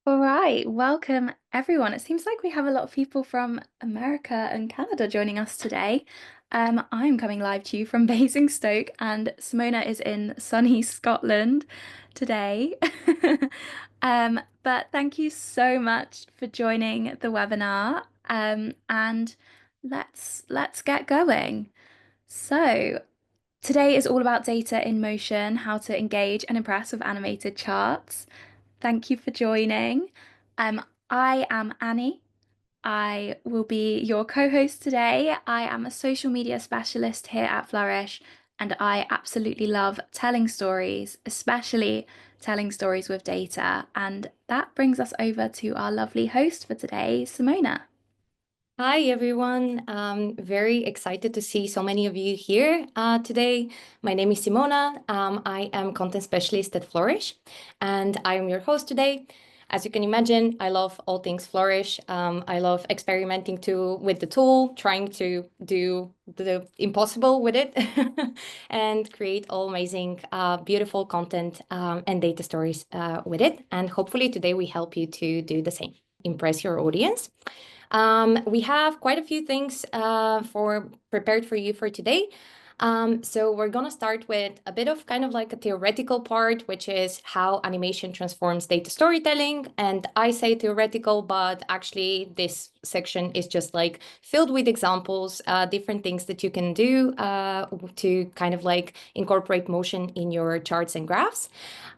All right, welcome everyone. It seems like we have a lot of people from America and Canada joining us today. I'm coming live to you from Basingstoke, and Simona is in sunny Scotland today. But thank you so much for joining the webinar. And let's get going. So today is all about data in motion, how to engage and impress with animated charts. Thank you for joining. Um, I am Annie. I will be your co-host today. I am a social media specialist here at Flourish, and I absolutely love telling stories, especially telling stories with data. And that brings us over to our lovely host for today, Simona. Hi, everyone. Very excited to see so many of you here today. My name is Simona. I am content specialist at Flourish, and I am your host today. As you can imagine, I love all things Flourish. I love experimenting with the tool, trying to do the impossible with it, and create all amazing, beautiful content and data stories with it. And hopefully today we help you to do the same, impress your audience. We have quite a few things prepared for you for today. So we're going to start with a bit of kind of like a theoretical part, which is how animation transforms data storytelling. And I say theoretical, but actually this section is just like filled with examples, different things that you can do to kind of like incorporate motion in your charts and graphs.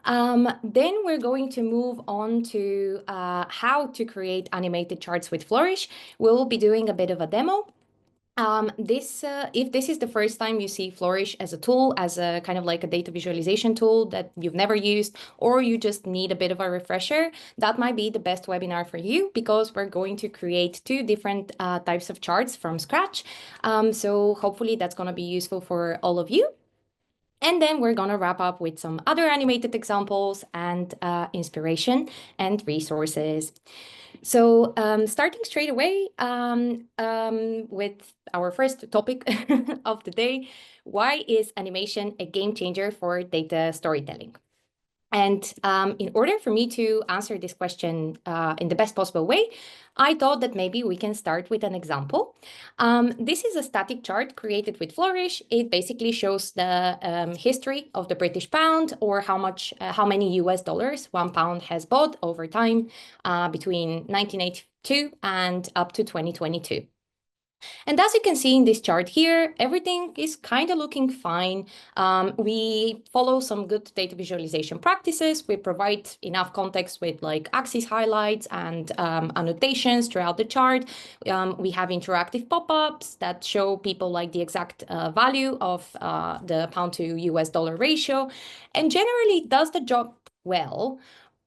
Then we're going to move on to how to create animated charts with Flourish. We'll be doing a bit of a demo. If this is the first time you see Flourish as a tool, as a kind of like a data visualization tool that you've never used, or you just need a bit of a refresher, that might be the best webinar for you because we're going to create two different types of charts from scratch. So hopefully that's going to be useful for all of you. And then we're going to wrap up with some other animated examples and inspiration and resources. So starting straight away with our first topic of the day, why is animation a game changer for data storytelling? And in order for me to answer this question in the best possible way, I thought that maybe we can start with an example. This is a static chart created with Flourish. It basically shows the history of the British pound, or how many US dollars 1 pound has bought over time between 1982 and up to 2022. And as you can see in this chart here, everything is kind of looking fine. We follow some good data visualization practices. We provide enough context with like axis highlights and annotations throughout the chart. We have interactive pop-ups that show people like the exact value of the pound to US dollar ratio, and generally does the job well.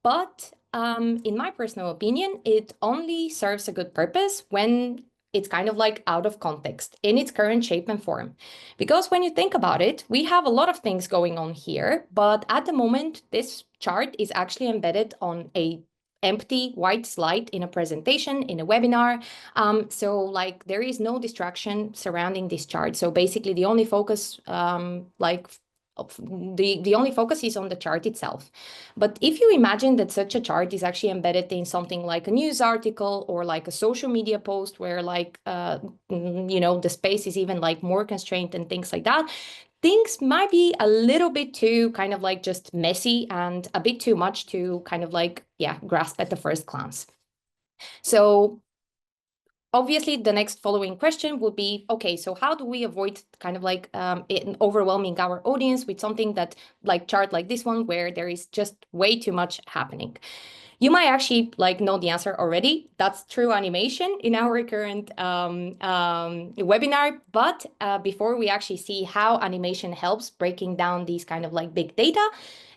But in my personal opinion, it only serves a good purpose when it's kind of like out of context in its current shape and form. Because when you think about it, we have a lot of things going on here, but at the moment, this chart is actually embedded on a empty white slide in a presentation, in a webinar. So like there is no distraction surrounding this chart. So basically the only focus the only focus is on the chart itself. But if you imagine that such a chart is actually embedded in something like a news article or like a social media post where like, the space is even like more constrained and things like that, things might be a little bit too kind of like just messy and a bit too much to kind of like, grasp at the first glance. So obviously, the next following question would be, okay, so how do we avoid kind of like overwhelming our audience with something that like chart like this one, where there is just way too much happening? You might actually like know the answer already. That's true animation in our current webinar. But before we actually see how animation helps breaking down these kind of like big data,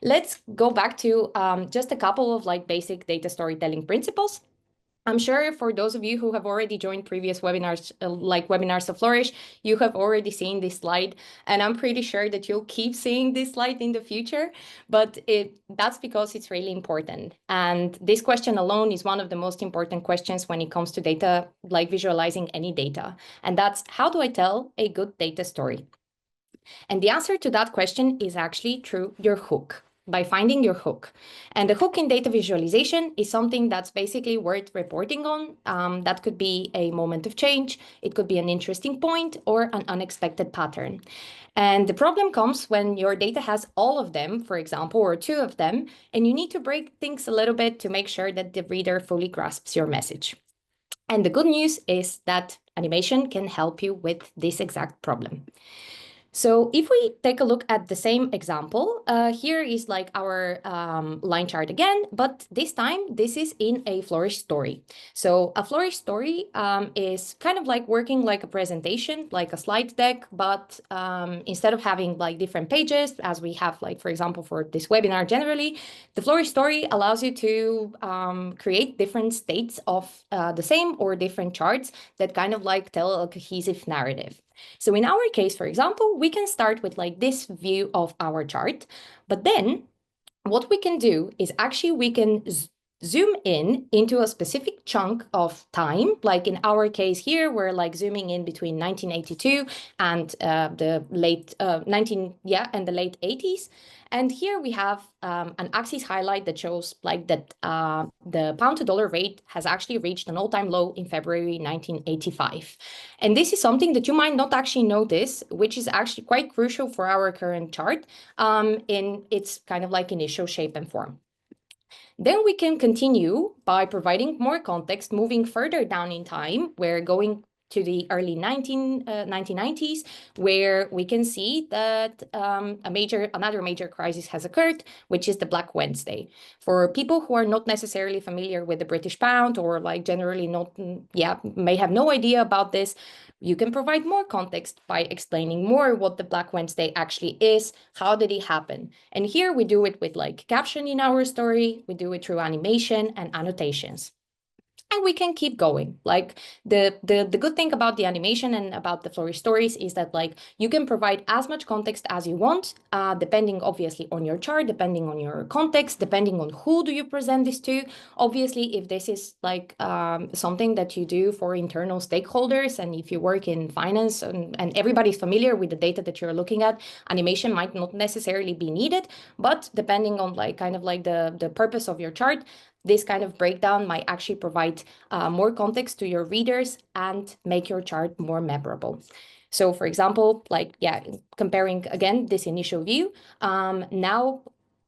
let's go back to just a couple of like basic data storytelling principles. I'm sure for those of you who have already joined previous webinars, like webinars of Flourish, you have already seen this slide, and I'm pretty sure that you'll keep seeing this slide in the future, but that's because it's really important. And this question alone is one of the most important questions when it comes to data, like visualizing any data. And that's, how do I tell a good data story? And the answer to that question is actually through your hook. by finding your hook. And the hook in data visualization is something that's basically worth reporting on. That could be a moment of change, it could be an interesting point, or an unexpected pattern. And the problem comes when your data has all of them, for example, or two of them, and you need to break things a little bit to make sure that the reader fully grasps your message. And the good news is that animation can help you with this exact problem. So if we take a look at the same example, here is like our line chart again, but this time this is in a Flourish story. So a Flourish story is kind of like working like a presentation, like a slide deck, but instead of having like different pages, as we have like, for example, for this webinar generally, the Flourish story allows you to create different states of the same or different charts that kind of like tell a cohesive narrative. So in our case, for example, we can start with like this view of our chart, but then what we can do is actually we can zoom in into a specific chunk of time. Like in our case here, we're like zooming in between 1982 and the late and the late 80s. And here we have an axis highlight that shows like that the pound to dollar rate has actually reached an all-time low in February 1985. And this is something that you might not actually notice, which is actually quite crucial for our current chart in its kind of like initial shape and form. Then we can continue by providing more context, moving further down in time. We're going to the early 1990s, where we can see that another major crisis has occurred, which is the Black Wednesday. For people who are not necessarily familiar with the British pound or like generally not, may have no idea about this, you can provide more context by explaining more what the Black Wednesday actually is, how did it happen? And here we do it with like caption in our story, we do it through animation and annotations. And we can keep going. Like the good thing about the animation and about the Flourish stories is that like you can provide as much context as you want, depending obviously on your chart, depending on your context, depending on who do you present this to. Obviously, if this is like something that you do for internal stakeholders, and if you work in finance and everybody's familiar with the data that you're looking at, animation might not necessarily be needed. But depending on like kind of like the purpose of your chart, this kind of breakdown might actually provide more context to your readers and make your chart more memorable. So for example, like, comparing again this initial view, now,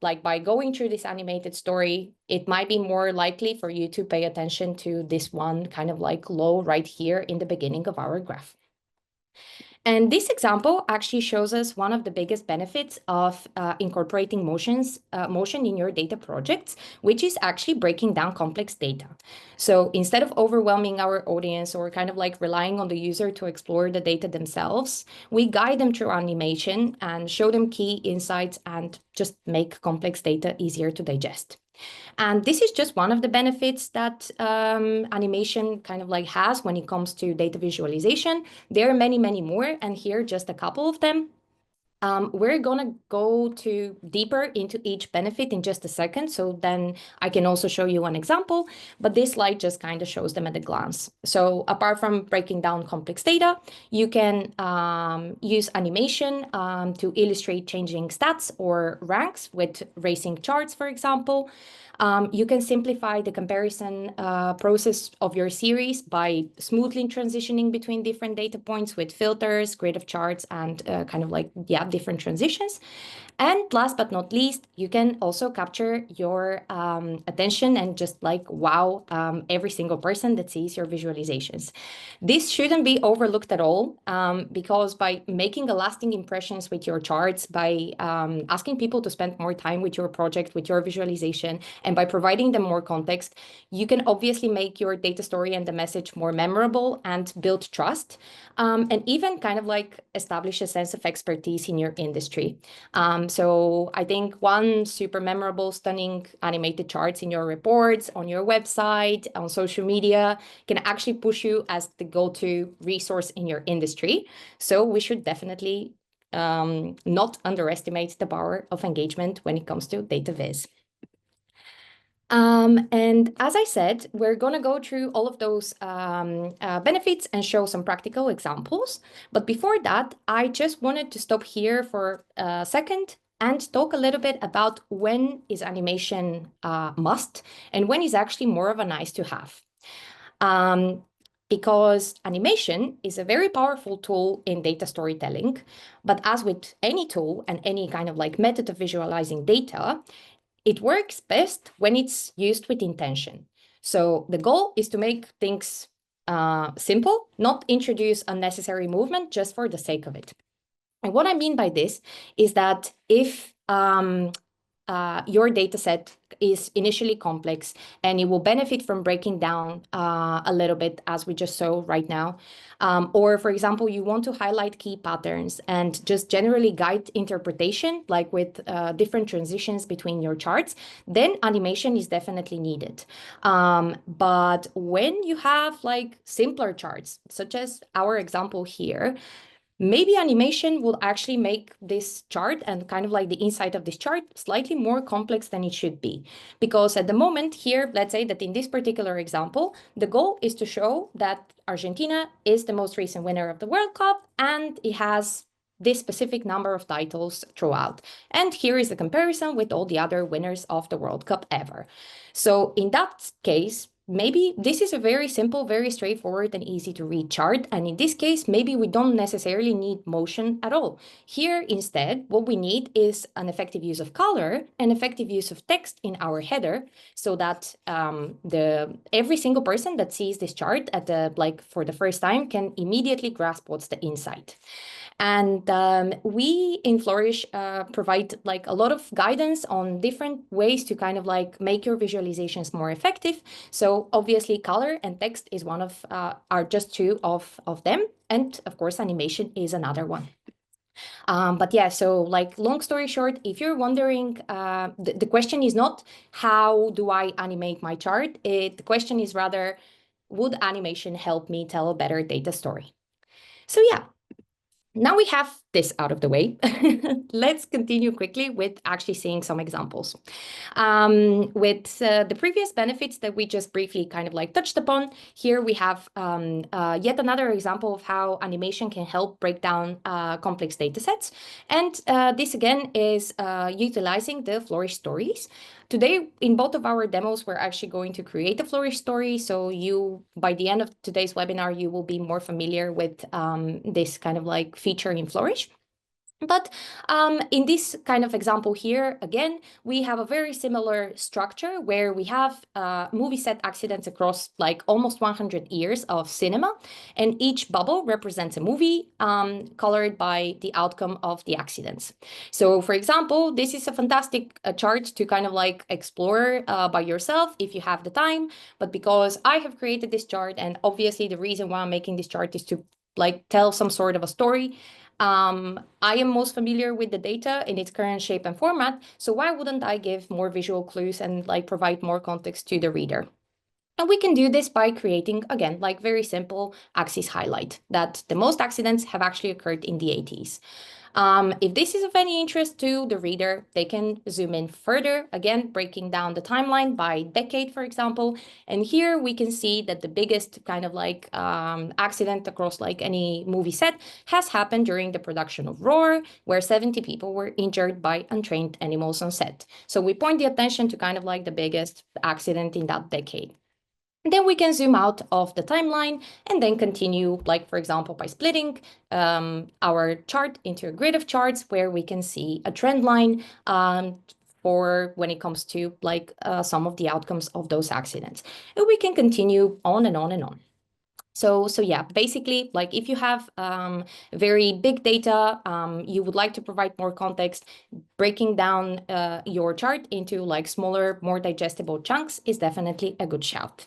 like by going through this animated story, it might be more likely for you to pay attention to this one kind of like low right here in the beginning of our graph. And this example actually shows us one of the biggest benefits of incorporating motion in your data projects, which is actually breaking down complex data. So instead of overwhelming our audience or kind of like relying on the user to explore the data themselves, we guide them through animation and show them key insights and just make complex data easier to digest. And this is just one of the benefits that animation kind of like has when it comes to data visualization. There are many, many more, and here just a couple of them. We're gonna go deeper into each benefit in just a second, so then I can also show you an example, but this slide just kind of shows them at a glance. So apart from breaking down complex data, you can use animation to illustrate changing stats or ranks with racing charts, for example. You can simplify the comparison process of your series by smoothly transitioning between different data points with filters, grid of charts, and kind of like, different transitions. And last but not least, you can also capture your attention and just like wow every single person that sees your visualizations. This shouldn't be overlooked at all because by making a lasting impressions with your charts, by asking people to spend more time with your project, with your visualization, and by providing them more context, you can obviously make your data story and the message more memorable and build trust, and even kind of like establish a sense of expertise in your industry. So I think one super memorable, stunning animated charts in your reports, on your website, on social media can actually push you as the go-to resource in your industry. So we should definitely not underestimate the power of engagement when it comes to data viz. And as I said, we're going to go through all of those benefits and show some practical examples. But before that, I just wanted to stop here for a second and talk a little bit about when is animation must and when is actually more of a nice to have. Um, because animation is a very powerful tool in data storytelling, but as with any tool and any kind of like method of visualizing data, it works best when it's used with intention. So the goal is to make things simple, not introduce unnecessary movement just for the sake of it. And what I mean by this is that if your data set is initially complex and it will benefit from breaking down a little bit, as we just saw right now. Or, for example, you want to highlight key patterns and just generally guide interpretation, like with different transitions between your charts, then animation is definitely needed. But when you have like simpler charts, such as our example here, maybe animation will actually make this chart and kind of like the inside of this chart slightly more complex than it should be. Because at the moment here, let's say that in this particular example, the goal is to show that Argentina is the most recent winner of the World Cup and it has this specific number of titles throughout. And here is the comparison with all the other winners of the World Cup ever. So in that case, maybe this is a very simple, very straightforward and easy to read chart. And in this case, maybe we don't necessarily need motion at all. Here, instead, what we need is an effective use of color and effective use of text in our header so that every single person that sees this chart at the for the first time can immediately grasp what's the insight. And we in Flourish provide like a lot of guidance on different ways to kind of like make your visualizations more effective. So obviously color and text is one of, are just two of them. And of course, animation is another one. But yeah, so like long story short, if you're wondering, the question is not how do I animate my chart? The question is rather, would animation help me tell a better data story? So yeah, now we have this out of the way. Let's continue quickly with actually seeing some examples. With the previous benefits that we just briefly kind of like touched upon, here we have yet another example of how animation can help break down complex data sets. And this again is utilizing the Flourish stories. Today, in both of our demos, we're actually going to create a Flourish story. So by the end of today's webinar, you will be more familiar with this kind of like feature in Flourish. But in this kind of example here, again, we have a very similar structure where we have movie set accidents across like almost 100 years of cinema. And each bubble represents a movie colored by the outcome of the accidents. So for example, this is a fantastic chart to kind of like explore by yourself if you have the time. But because I have created this chart, and obviously the reason why I'm making this chart is to like tell some sort of a story. I am most familiar with the data in its current shape and format, so why wouldn't I give more visual clues and like provide more context to the reader? And we can do this by creating, again, like very simple axis highlight that the most accidents have actually occurred in the 80s. If this is of any interest to the reader, they can zoom in further, again, breaking down the timeline by decade, for example. And here we can see that the biggest kind of like accident across like any movie set has happened during the production of Roar, where 70 people were injured by untrained animals on set. So we point the attention to kind of like the biggest accident in that decade. Then we can zoom out of the timeline and then continue, like, for example, by splitting our chart into a grid of charts where we can see a trend line for when it comes to like some of the outcomes of those accidents. And we can continue on and on and on. So yeah, basically, like if you have very big data, you would like to provide more context, breaking down your chart into like smaller, more digestible chunks is definitely a good shout.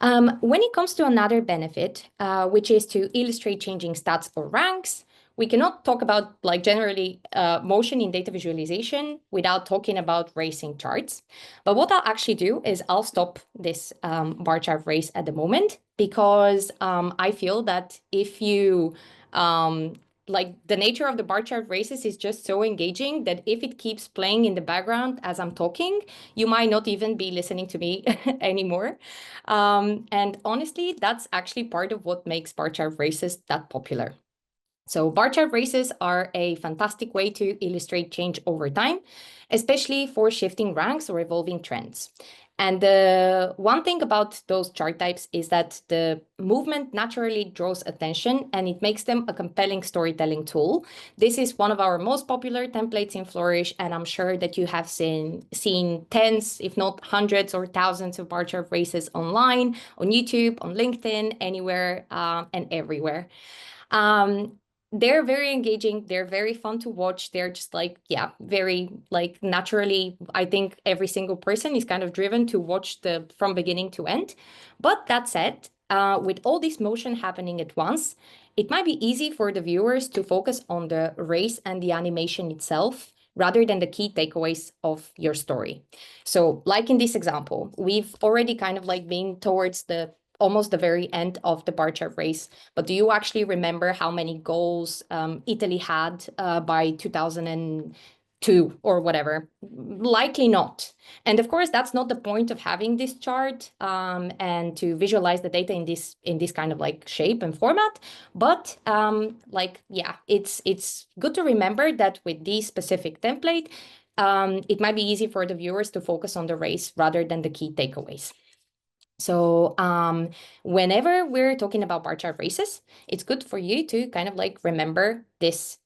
When it comes to another benefit, which is to illustrate changing stats or ranks, we cannot talk about like generally motion in data visualization without talking about racing charts. But what I'll actually do is I'll stop this bar chart race at the moment because I feel that if you like the nature of the bar chart races is just so engaging that if it keeps playing in the background as I'm talking, you might not even be listening to me anymore. And honestly, that's actually part of what makes bar chart races that popular. So bar chart races are a fantastic way to illustrate change over time, especially for shifting ranks or evolving trends. And the one thing about those chart types is that the movement naturally draws attention and it makes them a compelling storytelling tool. This is one of our most popular templates in Flourish, and I'm sure that you have seen tens, if not hundreds or thousands of bar chart races online, on YouTube, on LinkedIn, anywhere and everywhere. Um, they're very engaging. They're very fun to watch. They're just like, yeah, very like naturally. I think every single person is kind of driven to watch the from beginning to end. But that said, with all this motion happening at once, it might be easy for the viewers to focus on the race and the animation itself rather than the key takeaways of your story. So, like in this example, we've already kind of like been towards the almost the very end of the bar chart race. But do you actually remember how many goals Italy had by 2002 or whatever? Likely not. And of course, that's not the point of having this chart and to visualize the data in this kind of like shape and format. But like, yeah, it's good to remember that with this specific template, it might be easy for the viewers to focus on the race rather than the key takeaways. So whenever we're talking about bar chart races, it's good for you to kind of like remember these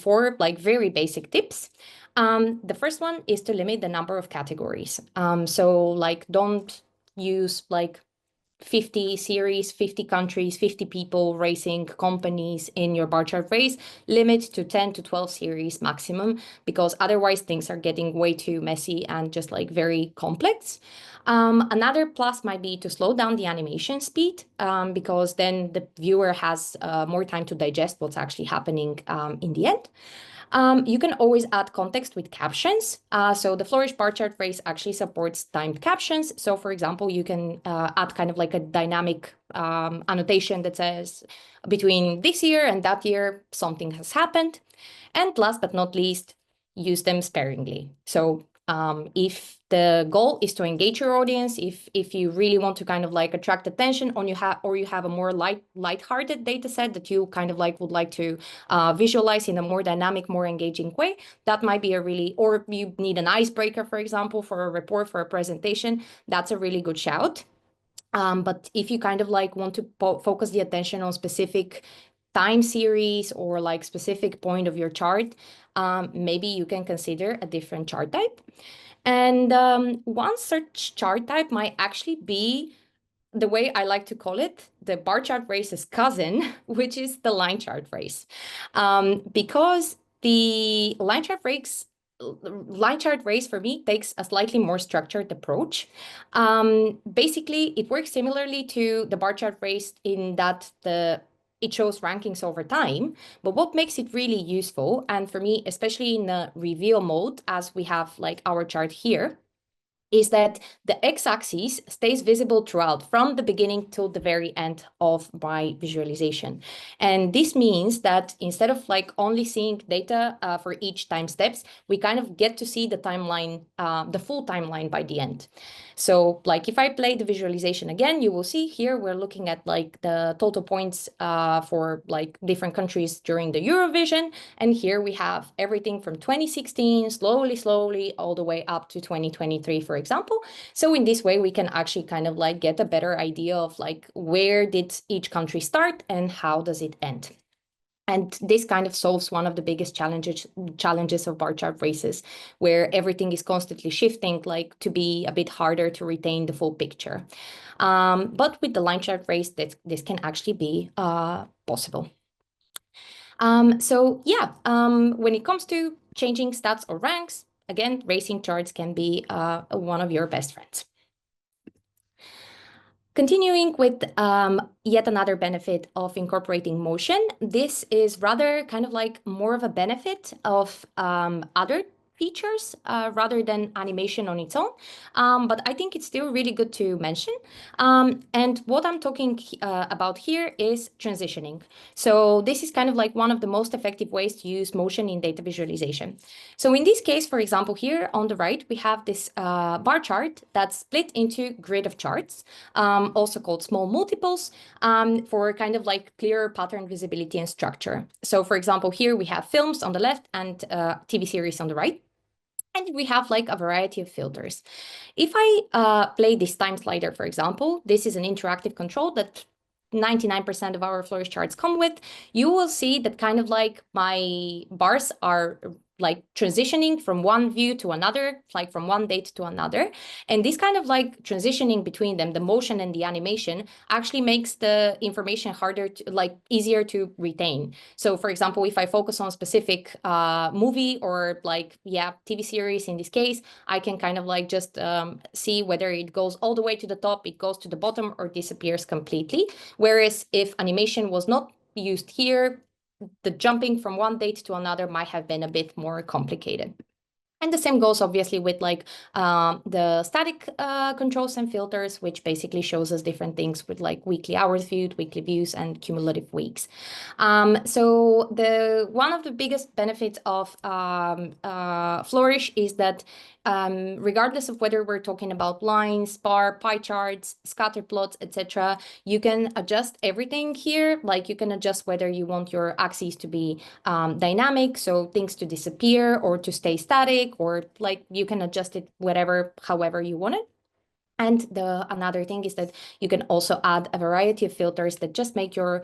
four like very basic tips. The first one is to limit the number of categories. So like don't use like 50 series, 50 countries, 50 people racing companies in your bar chart race. Limit to 10 to 12 series maximum, because otherwise things are getting way too messy and just like very complex. Another plus might be to slow down the animation speed, because then the viewer has more time to digest what's actually happening in the end. You can always add context with captions. So the Flourish bar chart race actually supports timed captions. So for example, you can add kind of like a dynamic annotation that says between this year and that year, something has happened. And last but not least, use them sparingly. So if the goal is to engage your audience, if you really want to kind of like attract attention on you have or you have a more light-hearted data set that you kind of like would like to visualize in a more dynamic, more engaging way, that might be a really, or you need an icebreaker, for example, for a report, for a presentation, that's a really good shout. But if you kind of like want to focus the attention on specific time series or like specific point of your chart, maybe you can consider a different chart type. And one such chart type might actually be the way I like to call it, the bar chart race's cousin, which is the line chart race. Because the line chart race for me takes a slightly more structured approach. Basically, it works similarly to the bar chart race in that it shows rankings over time, but what makes it really useful, and for me, especially in the reveal mode, as we have like our chart here, is that the x-axis stays visible throughout from the beginning till the very end of my visualization. And this means that instead of like only seeing data for each time steps, we kind of get to see the timeline, the full timeline by the end. So like if I play the visualization again, you will see here we're looking at like the total points for like different countries during the Eurovision. And here we have everything from 2016, slowly, all the way up to 2023, for example. So in this way, we can actually kind of like get a better idea of like where did each country start and how does it end. And this kind of solves one of the biggest challenges of bar chart races, where everything is constantly shifting, like to be a bit harder to retain the full picture. But with the line chart race, this can actually be possible. So yeah, when it comes to changing stats or ranks, again, racing charts can be one of your best friends. Continuing with yet another benefit of incorporating motion, this is rather kind of like more of a benefit of other features rather than animation on its own. But I think it's still really good to mention. And what I'm talking about here is transitioning. So this is kind of like one of the most effective ways to use motion in data visualization. So in this case, for example, here on the right, we have this bar chart that's split into grid of charts, also called small multiples, for kind of like clearer pattern visibility and structure. So for example, here we have films on the left and TV series on the right. And we have like a variety of filters. If I play this time slider, for example, this is an interactive control that 99% of our Flourish charts come with. You will see that kind of like my bars are like transitioning from one view to another, like from one date to another. And this kind of like transitioning between them, the motion and the animation, actually makes the information harder to, like, easier to retain. So for example, if I focus on a specific movie or like, yeah, TV series in this case, I can kind of like just see whether it goes all the way to the top, it goes to the bottom, or disappears completely. Whereas if animation was not used here, the jumping from one date to another might have been a bit more complicated. And the same goes obviously with like the static controls and filters, which basically shows us different things with like weekly hours viewed, weekly views, and cumulative weeks. So the one of the biggest benefits of Flourish is that regardless of whether we're talking about lines, bar, pie charts, scatter plots, etc., you can adjust everything here. Like you can adjust whether you want your axes to be dynamic, so things to disappear or to stay static, or like you can adjust it whatever, however you want it. And the another thing is that you can also add a variety of filters that just make your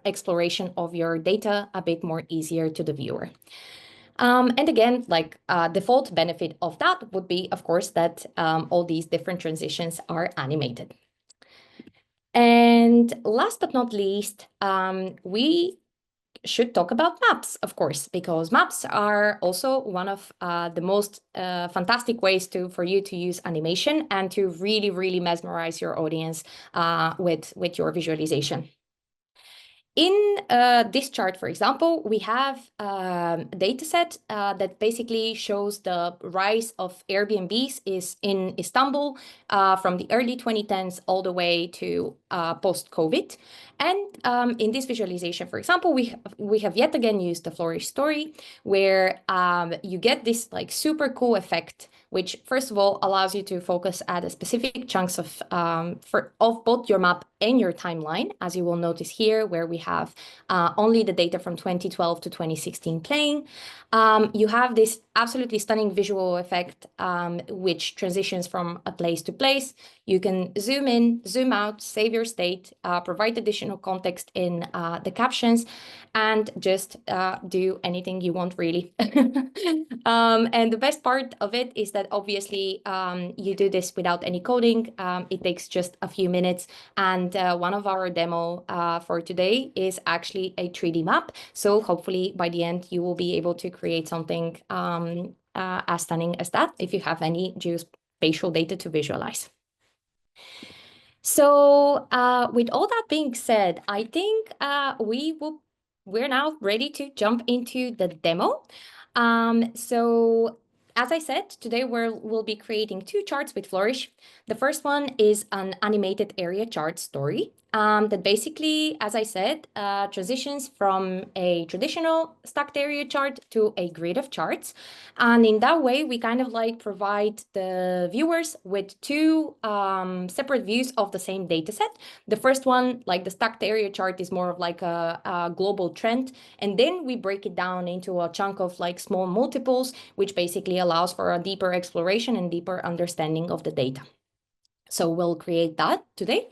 exploration of your data a bit more easier to the viewer. And again, like default benefit of that would be, of course, that all these different transitions are animated. And last but not least, we should talk about maps, of course, because maps are also one of the most fantastic ways for you to use animation and to really, really mesmerize your audience with your visualization. In this chart, for example, we have a data set that basically shows the rise of Airbnbs in Istanbul from the early 2010s all the way to post-COVID. And in this visualization, for example, we have yet again used the Flourish story, where you get this like super cool effect, which first of all allows you to focus at a specific chunks of both your map and your timeline, as you will notice here, where we have only the data from 2012 to 2016 playing. You have this absolutely stunning visual effect, which transitions from a place to place. You can zoom in, zoom out, save your state, provide additional context in the captions, and just do anything you want, really. And the best part of it is that obviously you do this without any coding. It takes just a few minutes. And one of our demo for today is actually a 3D map. So hopefully by the end, you will be able to create something as stunning as that if you have any geospatial data to visualize. So with all that being said, I think we're now ready to jump into the demo. So as I said, today we'll be creating two charts with Flourish. The first one is an animated area chart story that basically, as I said, transitions from a traditional stacked area chart to a grid of charts. And in that way, we kind of like provide the viewers with two separate views of the same data set. The first one, like the stacked area chart, is more of like a global trend. And then we break it down into a chunk of like small multiples, which basically allows for a deeper exploration and deeper understanding of the data. So we'll create that today.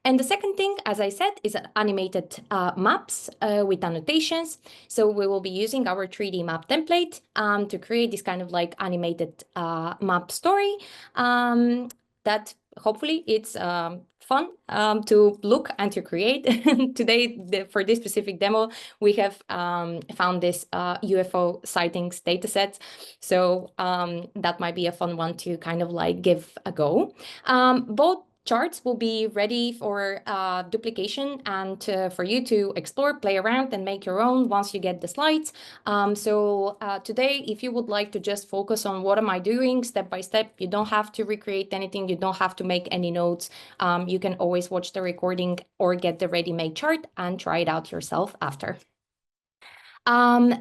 And the second thing, as I said, is animated maps with annotations. So we will be using our 3D map template to create this kind of like animated map story that hopefully it's fun to look and to create. Today, for this specific demo, we have found this UFO sightings dataset. So that might be a fun one to kind of like give a go. Both charts will be ready for duplication and for you to explore, play around, and make your own once you get the slides. Today, if you would like to just focus on what am I doing step by step, you don't have to recreate anything, you don't have to make any notes. You can always watch the recording or get the ready-made chart and try it out yourself after.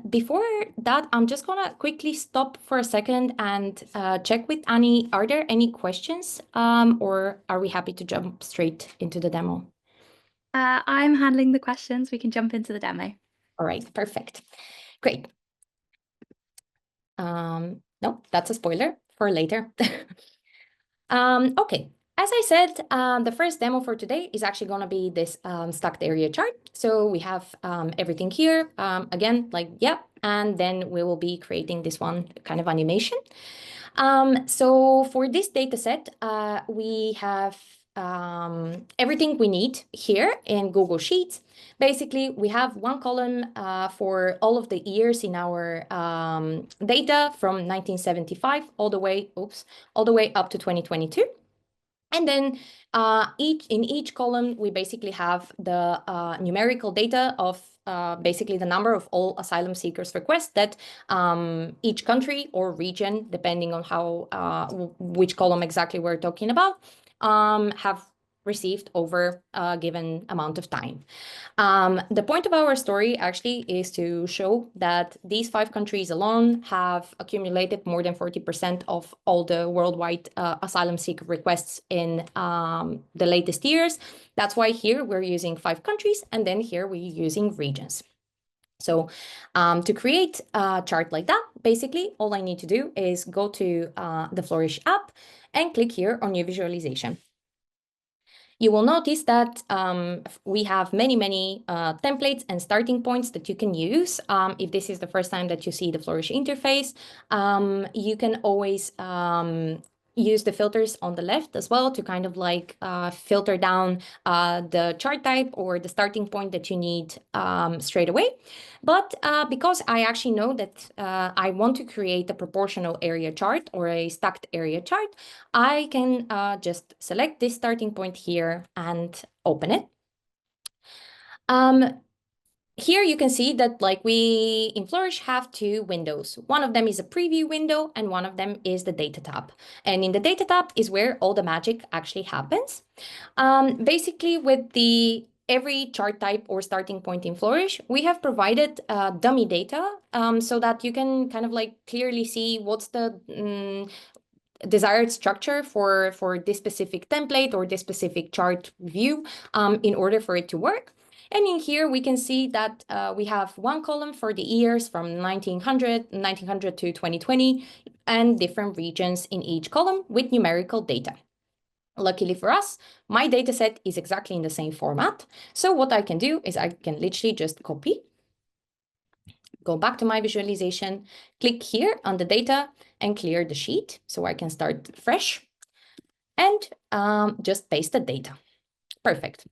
Before that, I'm just gonna quickly stop for a second and check with Annie. Are there any questions, or are we happy to jump straight into the demo? I'm handling the questions. We can jump into the demo. All right, perfect. Great. No, that's a spoiler for later. Okay, as I said, the first demo for today is actually going to be this stacked area chart. So we have everything here, again, like, yeah, and then we will be creating this one kind of animation. So for this data set, we have everything we need here in Google Sheets. Basically, we have one column for all of the years in our data from 1975 all the way up to 2022. And then in each column, we basically have the numerical data of basically the number of all asylum seekers requests that each country or region, depending on how which column exactly we're talking about, have received over a given amount of time. The point of our story actually is to show that these 5 countries alone have accumulated more than 40% of all the worldwide asylum seeker requests in the latest years. That's why here we're using 5 countries, and then here we're using regions. So to create a chart like that, basically all I need to do is go to the Flourish app and click here on New Visualization. You will notice that we have many templates and starting points that you can use. If this is the first time that you see the Flourish interface, you can always use the filters on the left as well to kind of like filter down the chart type or the starting point that you need straight away. But because I actually know that I want to create a proportional area chart or a stacked area chart, I can just select this starting point here and open it. Here you can see that like we in Flourish have 2 windows. One of them is a preview window and one of them is the data tab. And in the data tab is where all the magic actually happens. Basically with every chart type or starting point in Flourish, we have provided dummy data so that you can kind of like clearly see what's the desired structure for this specific template or this specific chart view in order for it to work. And in here, we can see that we have one column for the years from 1900 to 2020 and different regions in each column with numerical data. Luckily for us, my data set is exactly in the same format. So what I can do is I can literally just copy, go back to my visualization, click here on the data and clear the sheet so I can start fresh and just paste the data. Perfect.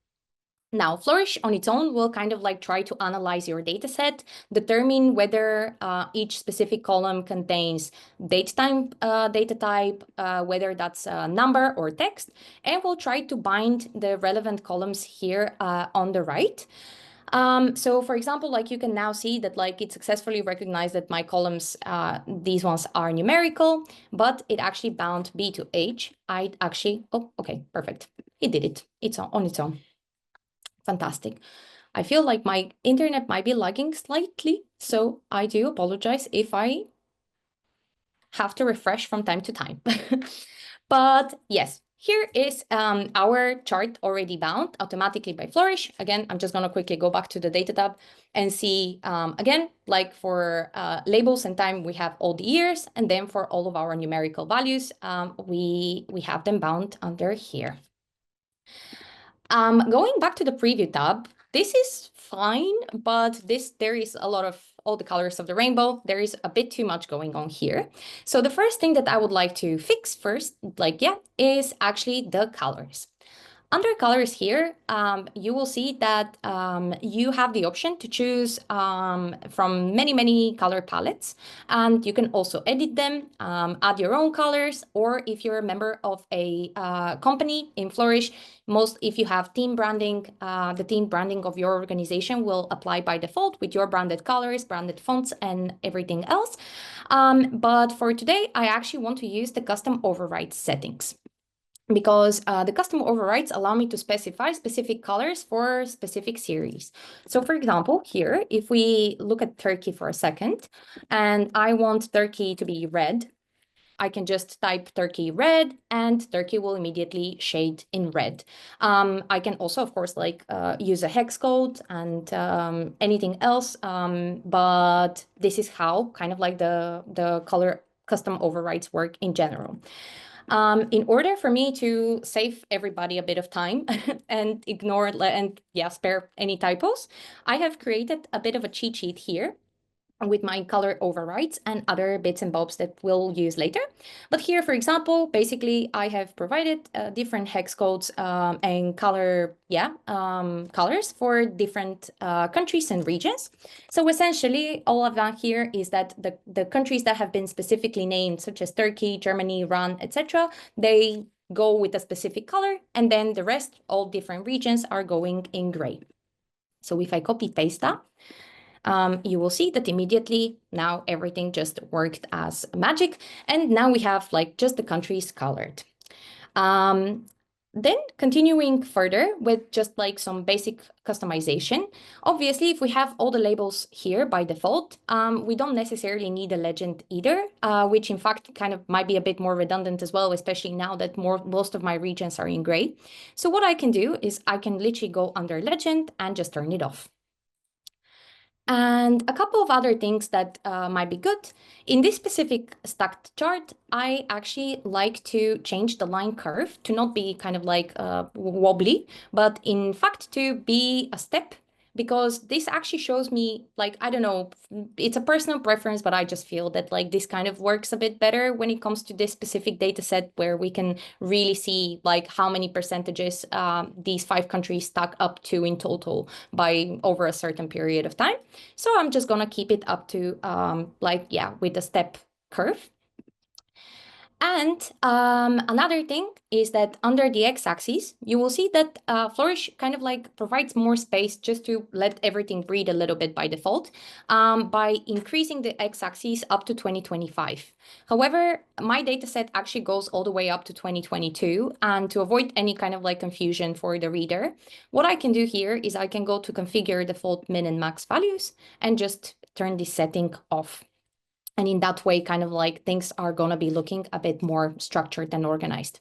Now, Flourish on its own will kind of like try to analyze your data set, determine whether each specific column contains date time, data type, whether that's a number or text, and will try to bind the relevant columns here on the right. So for example, like you can now see that like it successfully recognized that my columns, these ones are numerical, but it actually bound B to H. Oh, okay, perfect. It did it. It's on its own. Fantastic. I feel like my internet might be lagging slightly, so I do apologize if I have to refresh from time to time. But yes, here is our chart already bound automatically by Flourish. Again, I'm just going to quickly go back to the data tab and see, again, like for labels and time, we have all the years. And then for all of our numerical values, we have them bound under here. Going back to the preview tab, this is fine, but there is a lot of all the colors of the rainbow. There is a bit too much going on here. So the first thing that I would like to fix first, like, yeah, is actually the colors. Under colors here, you will see that you have the option to choose from many, many color palettes, and you can also edit them, add your own colors, or if you're a member of a company in Flourish, if you have team branding, the team branding of your organization will apply by default with your branded colors, branded fonts, and everything else. But for today, I actually want to use the custom override settings, because the custom overrides allow me to specify specific colors for specific series. So for example, here, if we look at Turkey for a second, and I want Turkey to be red, I can just type Turkey red, and Turkey will immediately shade in red. I can also, of course, use a hex code and anything else, but this is how kind of like the color custom overrides work in general. In order for me to save everybody a bit of time and spare any typos, I have created a bit of a cheat sheet here with my color overrides and other bits and bobs that we'll use later. But here, for example, basically I have provided different hex codes and colors for different countries and regions. So essentially, all of that here is that the countries that have been specifically named, such as Turkey, Germany, Iran, etc., they go with a specific color, and then the rest, all different regions, are going in gray. So if I copy paste that, you will see that immediately now everything just worked as magic. And now we have like just the countries colored. Then continuing further with just like some basic customization. Obviously, if we have all the labels here by default, we don't necessarily need a legend either, which in fact kind of might be a bit more redundant as well, especially now that most of my regions are in gray. So what I can do is I can literally go under legend and just turn it off. And a couple of other things that might be good. In this specific stacked chart, I actually like to change the line curve to not be kind of like wobbly, but in fact to be a step, because this actually shows me, like, I don't know, it's a personal preference, but I just feel that like this kind of works a bit better when it comes to this specific data set, where we can really see like how many percentages these 5 countries stack up to in total by over a certain period of time. So I'm just gonna keep it up to with a step curve. And another thing is that under the x-axis, you will see that Flourish kind of like provides more space just to let everything breathe a little bit by default by increasing the x-axis up to 2025. However, my dataset actually goes all the way up to 2022. And to avoid any kind of like confusion for the reader, what I can do here is I can go to configure default min and max values and just turn this setting off. And in that way, kind of like things are going to be looking a bit more structured and organized.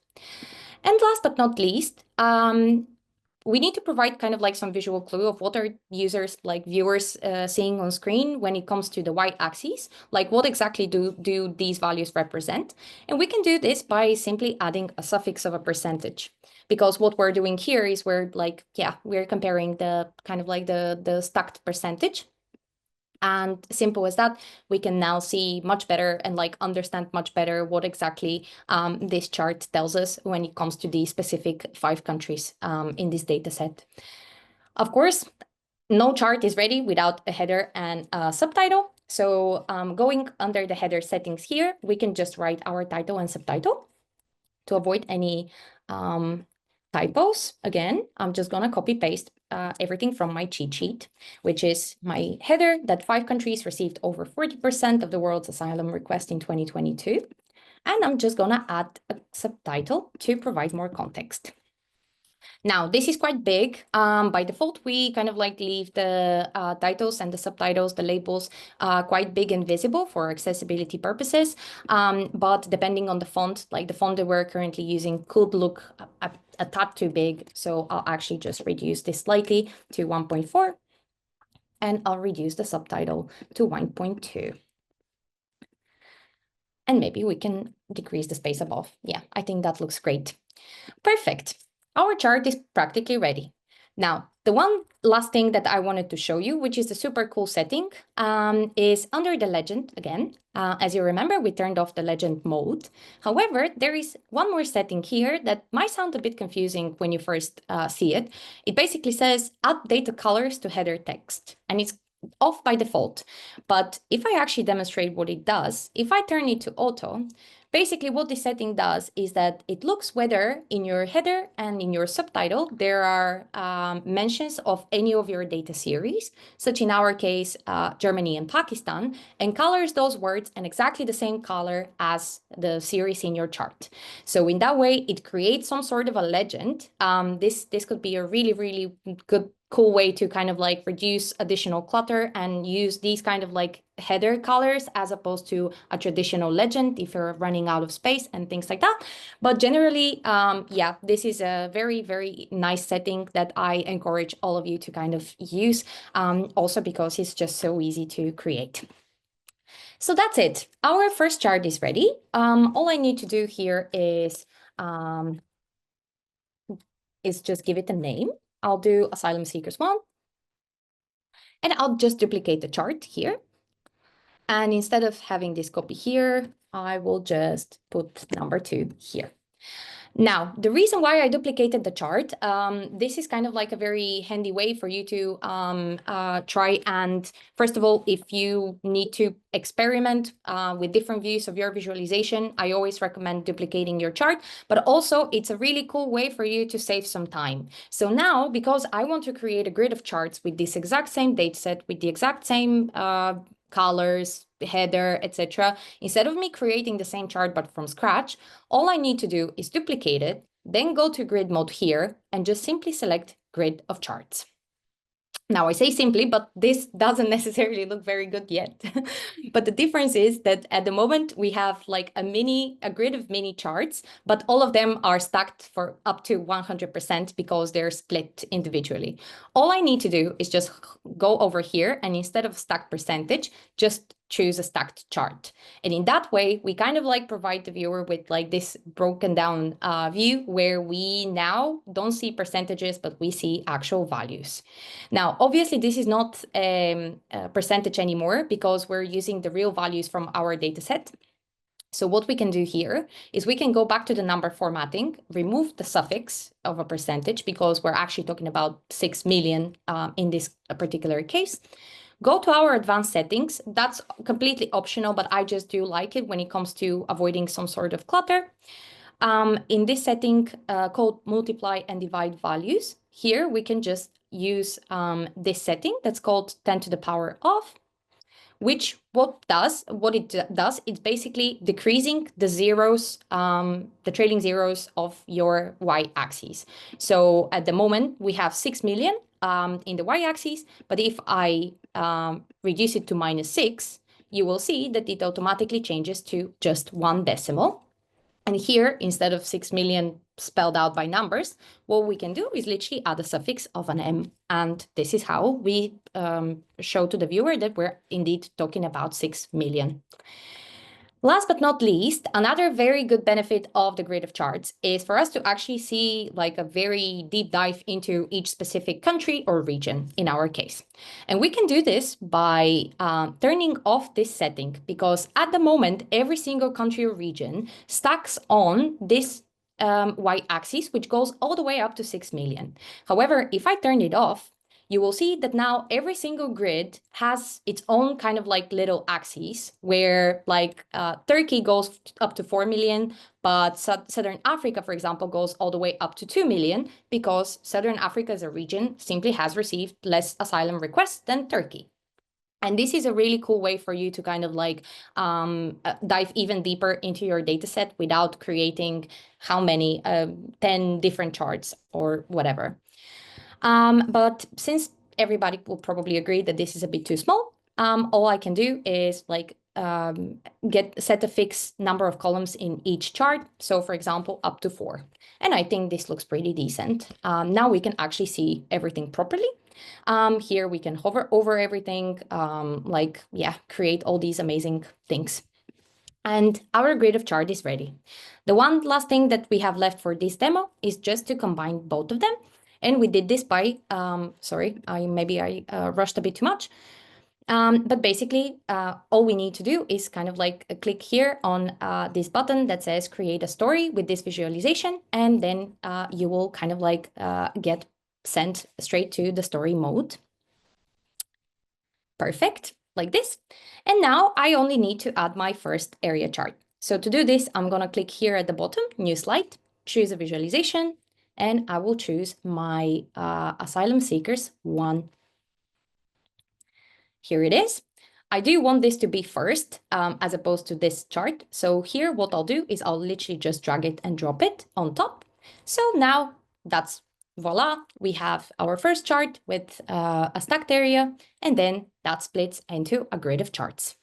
And last but not least, we need to provide kind of like some visual clue of what are users, like viewers, seeing on screen when it comes to the y-axis, like what exactly do these values represent. And we can do this by simply adding a suffix of a percentage. Because what we're doing here is we're comparing the kind of like the stacked percentage. And simple as that, we can now see much better and like understand much better what exactly this chart tells us when it comes to the specific 5 countries in this data set. Of course, no chart is ready without a header and a subtitle. So going under the header settings here, we can just write our title and subtitle to avoid any typos. Again, I'm just going to copy paste everything from my cheat sheet, which is my header that 5 countries received over 40% of the world's asylum requests in 2022. And I'm just going to add a subtitle to provide more context. Now, this is quite big. By default, we kind of like leave the titles and the subtitles, the labels, quite big and visible for accessibility purposes. But depending on the font, like the font that we're currently using could look a tad too big. So I'll actually just reduce this slightly to 1.4. And I'll reduce the subtitle to 1.2. And maybe we can decrease the space above. Yeah, I think that looks great. Perfect. Our chart is practically ready. Now, The one last thing that I wanted to show you, which is a super cool setting, is under the legend again. As you remember, we turned off the legend mode. However, there is one more setting here that might sound a bit confusing when you first see it. It basically says add data colors to header text, and it's off by default. But if I actually demonstrate what it does, if I turn it to auto, basically what this setting does is that it looks whether in your header and in your subtitle there are mentions of any of your data series, such in our case, Germany and Pakistan, and colors those words in exactly the same color as the series in your chart. So in that way, it creates some sort of a legend. This could be a really, really good cool way to kind of like reduce additional clutter and use these kind of like header colors as opposed to a traditional legend if you're running out of space and things like that. But generally, yeah, this is a very, very nice setting that I encourage all of you to kind of use, also because it's just so easy to create. So that's it. Our first chart is ready. All I need to do here is just give it a name. I'll do Asylum Seekers 1. And I'll just duplicate the chart here. And instead of having this copy here, I will just put number 2 here. Now, the reason why I duplicated the chart, this is kind of like a very handy way for you to try and, first of all, if you need to experiment with different views of your visualization, I always recommend duplicating your chart, but also it's a really cool way for you to save some time. So now, because I want to create a grid of charts with this exact same dataset, with the exact same colors, header, etc. Instead of me creating the same chart but from scratch, all I need to do is duplicate it, then go to grid mode here and just simply select grid of charts. Now I say simply, but this doesn't necessarily look very good yet. But the difference is that at the moment we have like a grid of mini charts, but all of them are stacked for up to 100% because they're split individually. All I need to do is just go over here and instead of stacked percentage, just choose a stacked chart. And in that way, we kind of like provide the viewer with like this broken down view where we now don't see percentages, but we see actual values. Now, obviously, this is not a percentage anymore because we're using the real values from our data set. So what we can do here is we can go back to the number formatting, remove the suffix of a percentage because we're actually talking about 6 million in this particular case. Go to our advanced settings. That's completely optional, but I just do like it when it comes to avoiding some sort of clutter. In this setting called multiply and divide values, here we can just use this setting that's called 10 to the power of, which what it does, it's basically decreasing the zeros, the trailing zeros of your y-axis. So at the moment we have 6 million in the y-axis, but if I reduce it to -6, you will see that it automatically changes to just 1 decimal. And here, instead of 6 million spelled out by numbers, what we can do is literally add a suffix of an M. And this is how we show to the viewer that we're indeed talking about 6 million. Last but not least, another very good benefit of the grid of charts is for us to actually see like a very deep dive into each specific country or region in our case. And we can do this by turning off this setting because at the moment, every single country or region stacks on this y-axis, which goes all the way up to 6 million. However, if I turn it off, you will see that now every single grid has its own kind of like little axes where like Turkey goes up to 4 million, but Southern Africa, for example, goes all the way up to 2 million because Southern Africa as a region simply has received less asylum requests than Turkey. And this is a really cool way for you to kind of like dive even deeper into your data set without creating how many, 10 different charts or whatever. But since everybody will probably agree that this is a bit too small, all I can do is like set a fixed number of columns in each chart. So for example, up to 4. And I think this looks pretty decent. Now we can actually see everything properly. Here we can hover over everything, create all these amazing things. And our grid of chart is ready. The one last thing that we have left for this demo is just to combine both of them. And we did this by, sorry, I rushed a bit too much. But basically, all we need to do is kind of like click here on this button that says create a story with this visualization, and then you will kind of like get sent straight to the story mode. Perfect, like this. And now I only need to add my first area chart. So to do this, I'm gonna click here at the bottom, new slide, choose a visualization, and I will choose my asylum seekers one. Here it is. I do want this to be first as opposed to this chart. So here what I'll do is I'll literally just drag it and drop it on top. So now that's voila, we have our first chart with a stacked area, and then that splits into a grid of charts.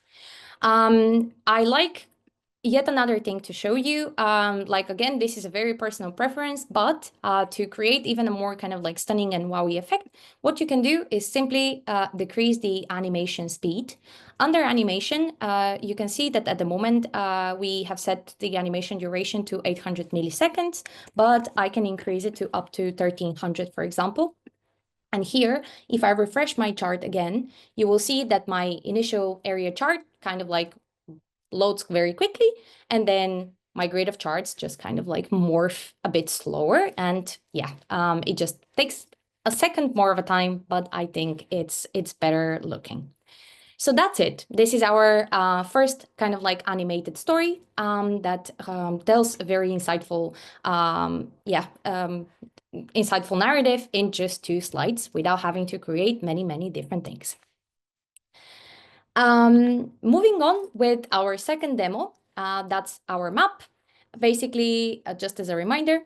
I like yet another thing to show you. Like, again, this is a very personal preference, but to create even a more kind of like stunning and wowy effect, what you can do is simply decrease the animation speed. Under animation, you can see that at the moment we have set the animation duration to 800 milliseconds, but I can increase it to up to 1300, for example. And here, if I refresh my chart again, you will see that my initial area chart kind of like loads very quickly, and then my grid of charts just kind of like morph a bit slower. And yeah, it just takes a second more of a time, but I think it's better looking. So that's it. This is our first kind of like animated story that tells a very insightful, insightful narrative in just 2 slides without having to create many, many different things. Moving on with our second demo, that's our map. Basically, just as a reminder,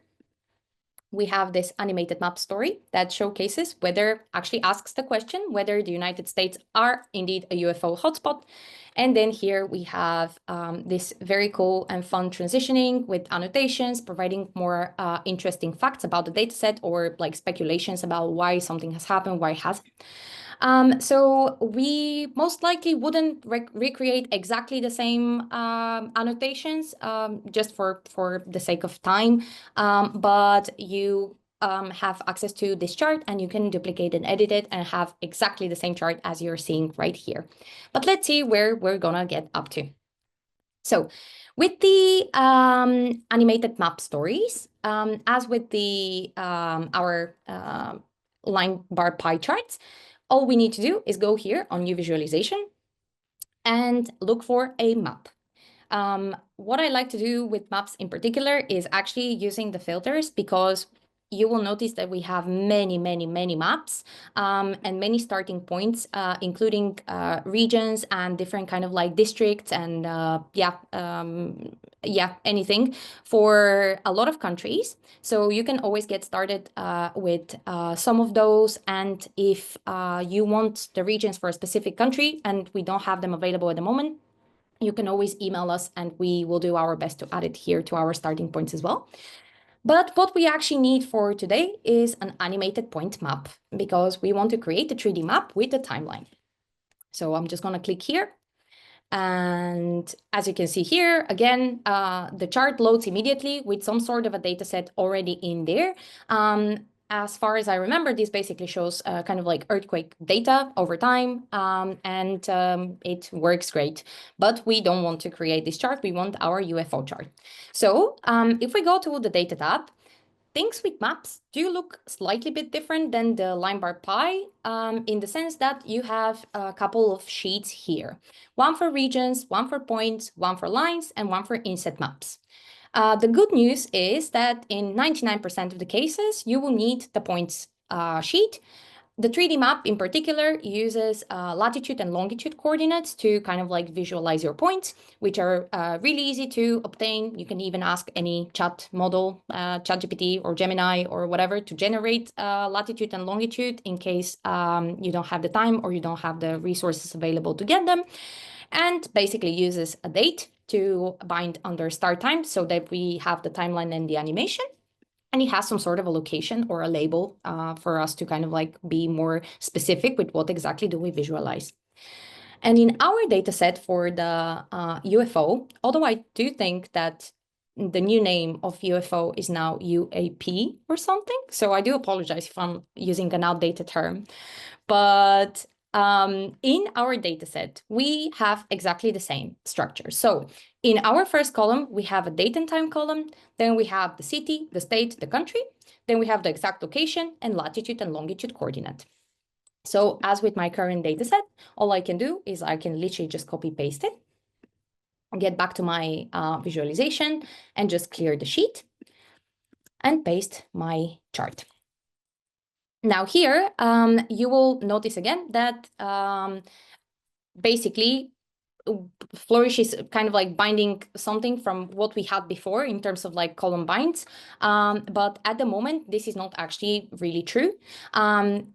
we have this animated map story that showcases whether, actually asks the question whether the United States are indeed a UFO hotspot. And then here we have this very cool and fun transitioning with annotations, providing more interesting facts about the dataset or like speculations about why something has happened, why it hasn't. So we most likely wouldn't recreate exactly the same annotations just for the sake of time, but you have access to this chart and you can duplicate and edit it and have exactly the same chart as you're seeing right here. But let's see where we're gonna get up to. So with the animated map stories, as with the our line bar pie charts, all we need to do is go here on new visualization and look for a map. What I like to do with maps in particular is actually using the filters, because you will notice that we have many, many, many maps and many starting points, including regions and different kind of like districts and anything for a lot of countries. So you can always get started with some of those. And if you want the regions for a specific country and we don't have them available at the moment, you can always email us and we will do our best to add it here to our starting points as well. But what we actually need for today is an animated point map, because we want to create a 3D map with a timeline. So I'm just going to click here. And as you can see here, again, the chart loads immediately with some sort of a data set already in there. As far as I remember, this basically shows kind of like earthquake data over time, and it works great. But we don't want to create this chart. We want our UFO chart. So if we go to the data tab, things with maps do look slightly bit different than the line bar pie, in the sense that you have a couple of sheets here. One for regions, one for points, one for lines, and one for inset maps. The good news is that in 99% of the cases, you will need the points sheet. The 3D map in particular uses latitude and longitude coordinates to kind of like visualize your points, which are really easy to obtain. You can even ask any chat model, ChatGPT or Gemini or whatever, to generate latitude and longitude in case you don't have the time or you don't have the resources available to get them. And basically uses a date to bind under start time so that we have the timeline and the animation. And it has some sort of a location or a label for us to kind of like be more specific with what exactly do we visualize. And in our data set for the UFO, although I do think that the new name of UFO is now UAP or something. So I do apologize if I'm using an outdated term. But in our data set, we have exactly the same structure. So in our first column, we have a date and time column. Then we have the city, the state, the country. Then we have the exact location and latitude and longitude coordinate. So as with my current data set, all I can do is I can literally just copy paste it, get back to my visualization and just clear the sheet and paste my chart. Now here, you will notice again that basically Flourish is kind of like binding something from what we had before in terms of like column binds. But at the moment, this is not actually really true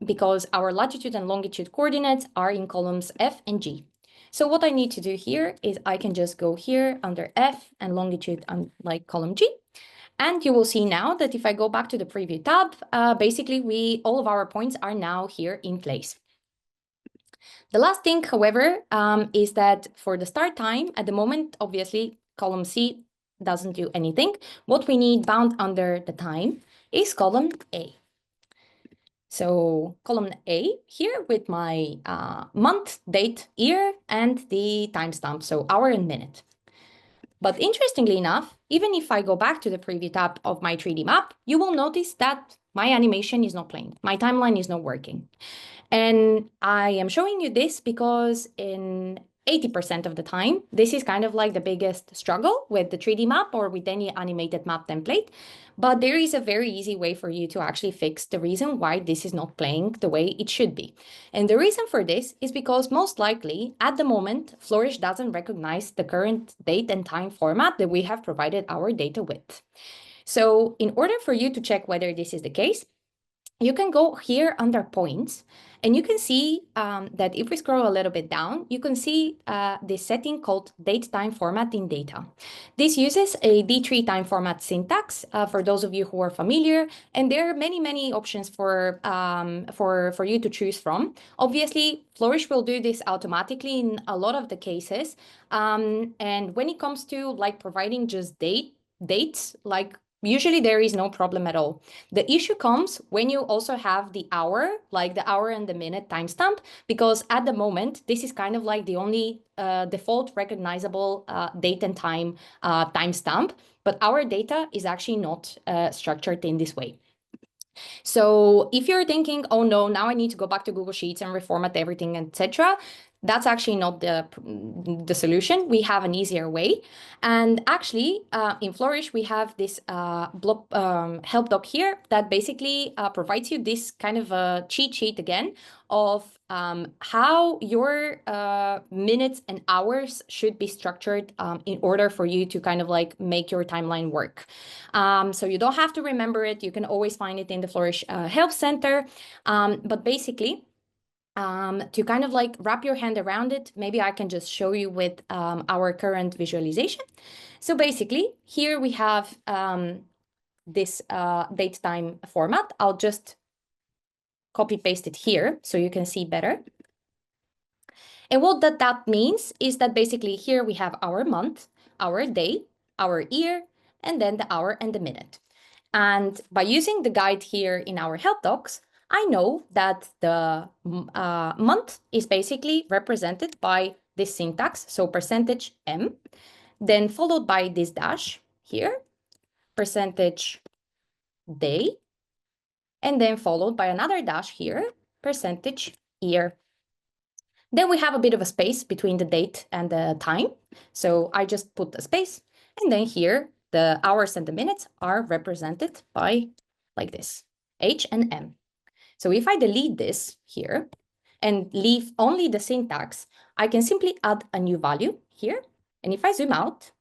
because our latitude and longitude coordinates are in columns F and G. So what I need to do here is I can just go here under F and longitude on like column G. And you will see now that if I go back to the preview tab, basically all of our points are now here in place. The last thing, however, is that for the start time, at the moment, obviously, column C doesn't do anything. What we need bound under the time is column A. So column A here with my month, date, year, and the timestamp, so hour and minute. But interestingly enough, even if I go back to the preview tab of my 3D map, you will notice that my animation is not playing. My timeline is not working. And I am showing you this because in 80% of the time, this is kind of like the biggest struggle with the 3D map or with any animated map template. But there is a very easy way for you to actually fix the reason why this is not playing the way it should be. And the reason for this is because most likely at the moment, Flourish doesn't recognize the current date and time format that we have provided our data with. So in order for you to check whether this is the case, you can go here under points and you can see that if we scroll a little bit down, you can see this setting called date time format in data. This uses a D3 time format syntax for those of you who are familiar, and there are many options for you to choose from. Obviously, Flourish will do this automatically in a lot of the cases. And when it comes to like providing just dates, like usually there is no problem at all. The issue comes when you also have the hour, like the hour and the minute timestamp, because at the moment, this is kind of like the only default recognizable date and time timestamp, but our data is actually not structured in this way. So if you're thinking, oh no, now I need to go back to Google Sheets and reformat everything, etc., that's actually not the solution. We have an easier way. And actually, in Flourish, we have this help doc here that basically provides you this kind of a cheat sheet again of how your minutes and hours should be structured in order for you to kind of like make your timeline work. So you don't have to remember it. You can always find it in the Flourish Help Center. But basically, to kind of like wrap your hand around it, maybe I can just show you with our current visualization. So basically, here we have this date time format. I'll just copy paste it here so you can see better. And what that means is that basically here we have our month, our day, our year, and then the hour and the minute. And by using the guide here in our help docs, I know that the month is basically represented by this syntax, so percentage %m, then followed by this dash here, percentage day, and then followed by another dash here, percentage year. Then we have a bit of a space between the date and the time. So I just put a space, and then here the hours and the minutes are represented by like this, H and M. So if I delete this here and leave only the syntax, I can simply add a new value here. And if I zoom out,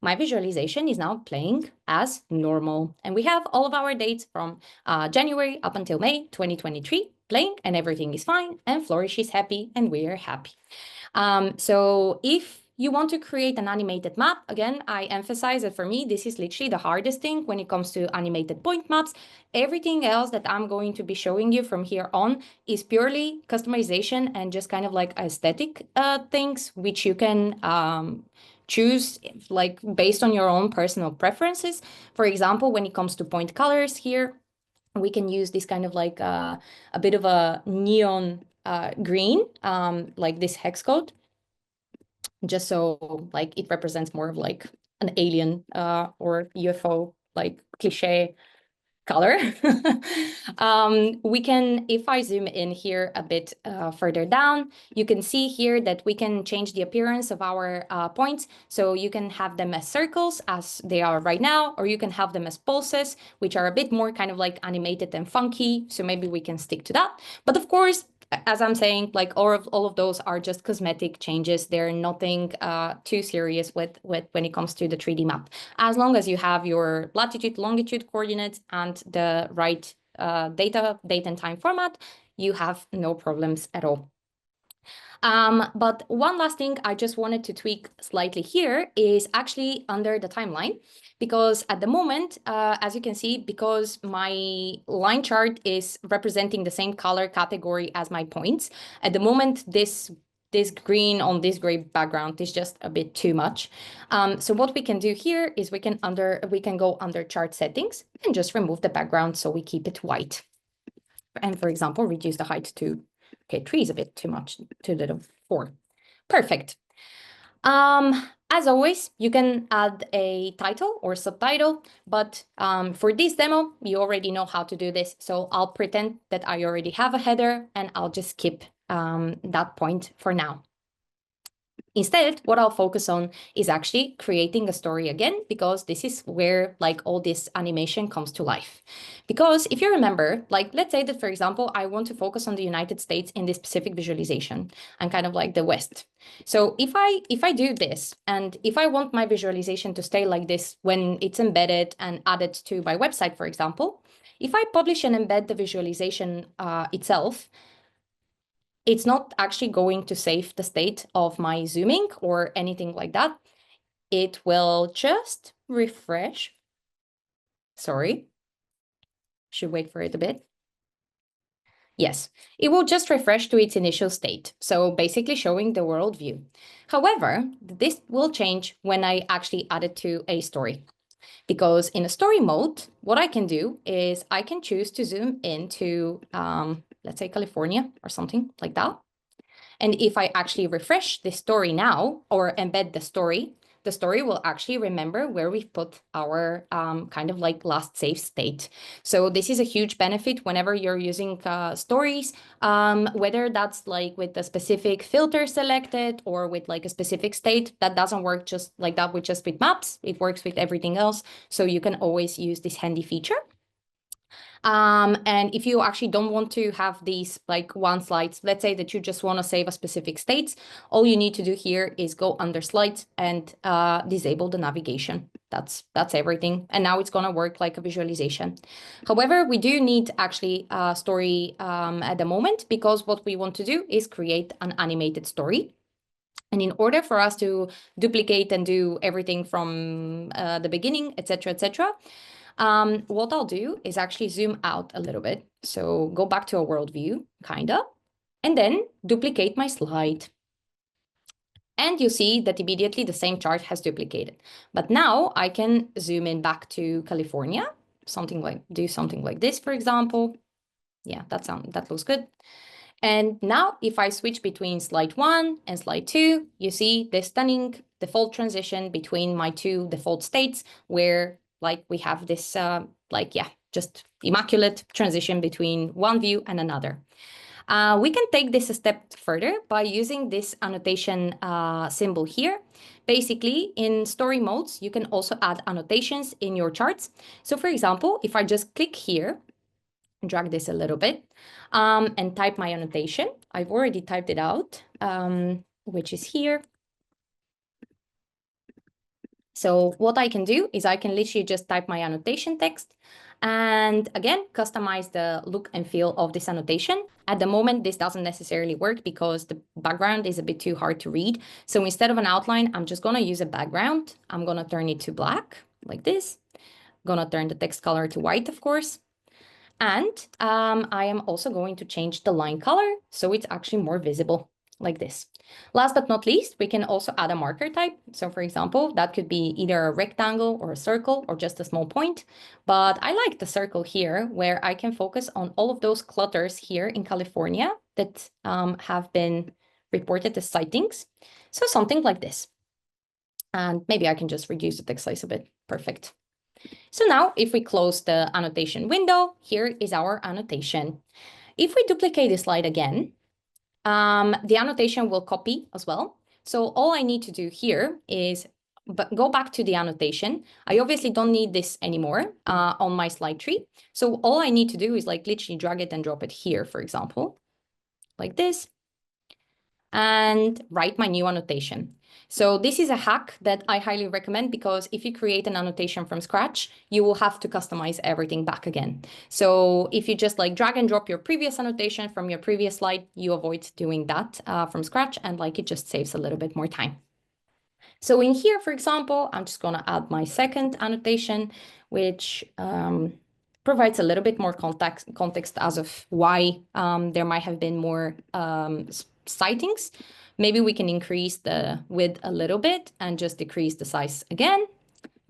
my visualization is now playing as normal. And we have all of our dates from January up until May 2023 playing, and everything is fine, and Flourish is happy, and we are happy. So if you want to create an animated map, again, I emphasize that for me, this is literally the hardest thing when it comes to animated point maps. Everything else that I'm going to be showing you from here on is purely customization and just kind of like aesthetic things, which you can choose like based on your own personal preferences. For example, when it comes to point colors here, we can use this kind of like a bit of a neon green, like this hex code, just so like it represents more of like an alien or UFO like cliche color. We can, if I zoom in here a bit further down, you can see here that we can change the appearance of our points. So you can have them as circles as they are right now, or you can have them as pulses, which are a bit more kind of like animated and funky. So maybe we can stick to that. But of course, as I'm saying, like all of those are just cosmetic changes. They're nothing too serious with when it comes to the 3D map. As long as you have your latitude, longitude coordinates and the right date and time format, you have no problems at all. But one last thing I just wanted to tweak slightly here is actually under the timeline, because at the moment, as you can see, because my line chart is representing the same color category as my points, at the moment, this green on this gray background is just a bit too much. So what we can do here is we can go under chart settings and just remove the background so we keep it white. And for example, reduce the height to, okay, 3 is a bit too much, too little, 4. Perfect. As always, you can add a title or subtitle, but for this demo, you already know how to do this. So I'll pretend that I already have a header and I'll just skip that point for now. Instead, what I'll focus on is actually creating a story again, because this is where like all this animation comes to life. Because if you remember, like let's say that, for example, I want to focus on the United States in this specific visualization and kind of like the West. So if I do this, and if I want my visualization to stay like this when it's embedded and added to my website, for example, if I publish and embed the visualization itself, it's not actually going to save the state of my zooming or anything like that. It will just refresh. Sorry, should wait for it a bit. Yes, it will just refresh to its initial state. So basically showing the world view. However, this will change when I actually add it to a story. Because in a story mode, what I can do is I can choose to zoom into, let's say California or something like that. And if I actually refresh the story now or embed the story will actually remember where we've put our kind of like last save state. So this is a huge benefit whenever you're using stories, whether that's like with a specific filter selected or with like a specific state. That doesn't work just like that with just with maps. It works with everything else. So you can always use this handy feature. And if you actually don't want to have these like one slides, let's say that you just want to save a specific state, all you need to do here is go under slides and disable the navigation. That's everything. And now it's going to work like a visualization. However, we do need actually a story at the moment, because what we want to do is create an animated story. And in order for us to duplicate and do everything from the beginning, etc., etc., what I'll do is actually zoom out a little bit. So go back to a world view, kinda, and then duplicate my slide. And you see that immediately the same chart has duplicated. But now I can zoom in back to California, do something like this, for example. Yeah, that looks good. And now if I switch between slide 1 and slide 2, you see the stunning default transition between my two default states, where like we have this just immaculate transition between one view and another. We can take this a step further by using this annotation symbol here. Basically, in story modes, you can also add annotations in your charts. So for example, if I just click here, drag this a little bit, and type my annotation. I've already typed it out, which is here. So what I can do is I can literally just type my annotation text and again, customize the look and feel of this annotation. At the moment, this doesn't necessarily work because the background is a bit too hard to read. So instead of an outline, I'm just gonna use a background. I'm gonna turn it to black like this. Gonna turn the text color to white, of course. And I am also going to change the line color so it's actually more visible. like this. Last but not least, we can also add a marker type. So for example, that could be either a rectangle or a circle or just a small point. But I like the circle here where I can focus on all of those clutters here in California that have been reported as sightings. So something like this. And maybe I can just reduce the text size a bit. Perfect. So now if we close the annotation window, here is our annotation. If we duplicate the slide again, the annotation will copy as well. So all I need to do here is go back to the annotation. I obviously don't need this anymore on my slide tree. So all I need to do is like literally drag it and drop it here, for example, like this, and write my new annotation. So this is a hack that I highly recommend because if you create an annotation from scratch, you will have to customize everything back again. So if you just like drag and drop your previous annotation from your previous slide, you avoid doing that from scratch, and like it just saves a little bit more time. So in here, for example, I'm just going to add my second annotation, which provides a little bit more context as of why there might have been more sightings. Maybe we can increase the width a little bit and just decrease the size again.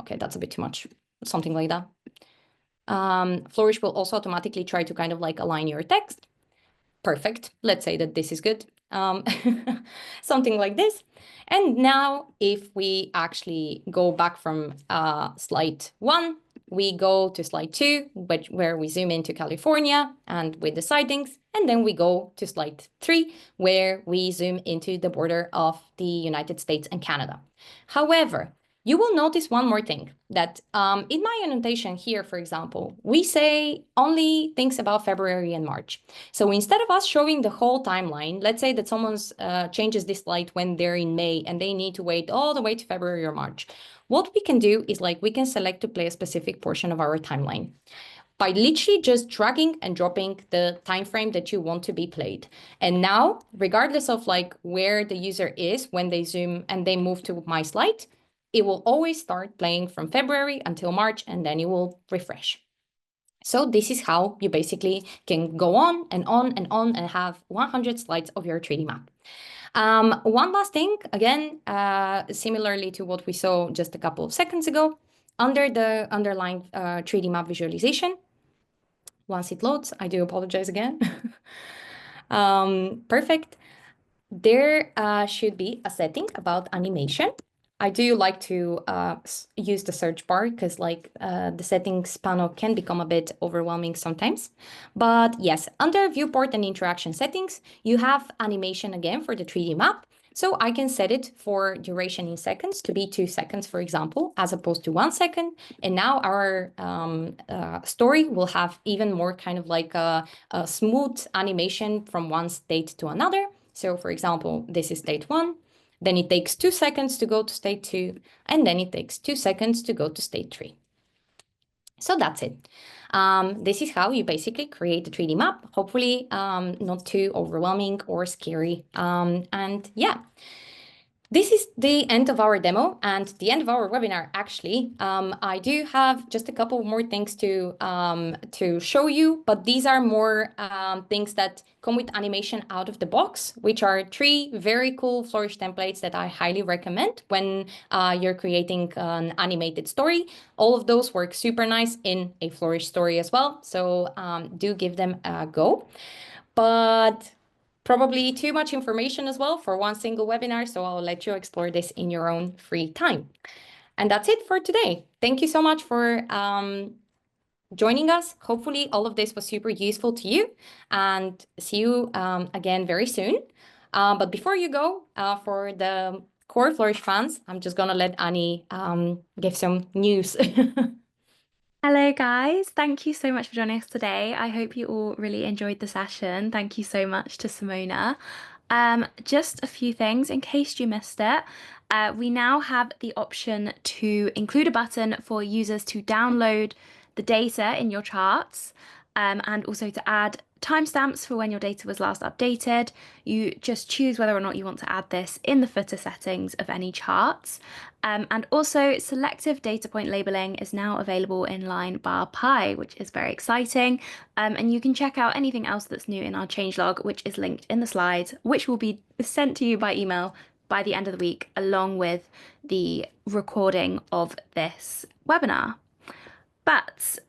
Okay, that's a bit too much, something like that. Flourish will also automatically try to kind of like align your text. Perfect. Let's say that this is good. Something like this. And now if we actually go back from slide 1, we go to slide 2, where we zoom into California and with the sightings. And then we go to slide 3, where we zoom into the border of the United States and Canada. However, you will notice one more thing, that in my annotation here, for example, we say only things about February and March. So instead of us showing the whole timeline, let's say that someone's changes this slide when they're in May and they need to wait all the way to February or March. What we can do is like we can select to play a specific portion of our timeline by literally just dragging and dropping the time frame that you want to be played. And now, regardless of like where the user is when they zoom and they move to my slide, it will always start playing from February until March, and then it will refresh. So this is how you basically can go on and on and on and have 100 slides of your 3D map. One last thing, again, similarly to what we saw just a couple of seconds ago, under the underlined 3D map visualization, once it loads, I do apologize again. Perfect. There should be a setting about animation. I do like to use the search bar because like the settings panel can become a bit overwhelming sometimes. But yes, under viewport and interaction settings, you have animation again for the 3D map. So I can set it for duration in seconds to be 2 seconds, for example, as opposed to 1 second. And now our story will have even more kind of like a smooth animation from one state to another. So for example, this is state 1, then it takes 2 seconds to go to state 2, and then it takes 2 seconds to go to state 3. So that's it. This is how you basically create a 3D map, hopefully not too overwhelming or scary. And yeah. This is the end of our demo and the end of our webinar, actually. I do have just a couple more things to show you, but these are more things that come with animation out of the box, which are 3 very cool Flourish templates that I highly recommend when you're creating an animated story. All of those work super nice in a Flourish story as well, so do give them a go. But probably too much information as well for one single webinar, so I'll let you explore this in your own free time. And that's it for today. Thank you so much for joining us. Hopefully all of this was super useful to you, and see you again very soon. But before you go, for the core Flourish fans, I'm just gonna let Annie give some news. Hello, guys. Thank you so much for joining us today. I hope you all really enjoyed the session. Thank you so much to Simona. Just a few things in case you missed it. We now have the option to include a button for users to download the data in your charts. and also to add timestamps for when your data was last updated. You just choose whether or not you want to add this in the footer settings of any charts. And also, selective data point labeling is now available in line bar pi, which is very exciting. And you can check out anything else that's new in our changelog, which is linked in the slides, which will be sent to you by email by the end of the week, along with the recording of this webinar. But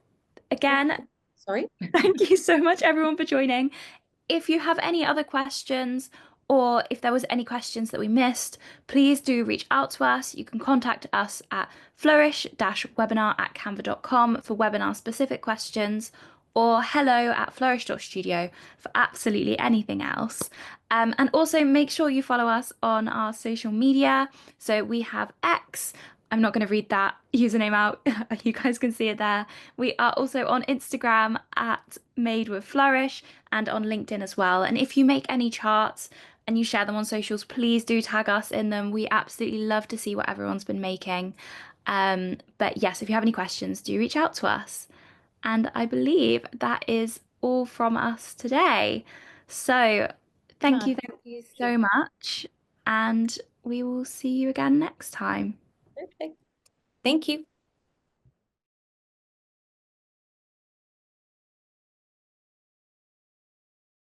again, Sorry. thank you so much, everyone, for joining. If you have any other questions, or if there was any questions that we missed, please do reach out to us. You can contact us at flourish-webinar@canva.com for webinar specific questions, or hello@flourish.studio for absolutely anything else. And also make sure you follow us on our social media. So we have X. I'm not going to read that username out. You guys can see it there. We are also on Instagram at Made with Flourish and on LinkedIn as well. And if you make any charts and you share them on socials, please do tag us in them. We absolutely love to see what everyone's been making. But yes, if you have any questions, do reach out to us. And I believe that is all from us today. So thank you Thank you. so much. And we will see you again next time. Perfect. Thank you.